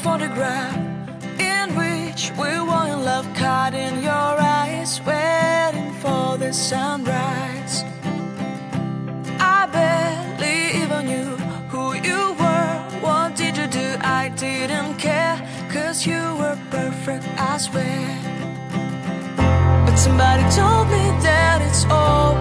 photograph in which we were in love, caught in your eyes, waiting for the sunrise. I barely even knew who you were. What did you do? I didn't care, 'cause you were perfect, I swear. But somebody told me that it's all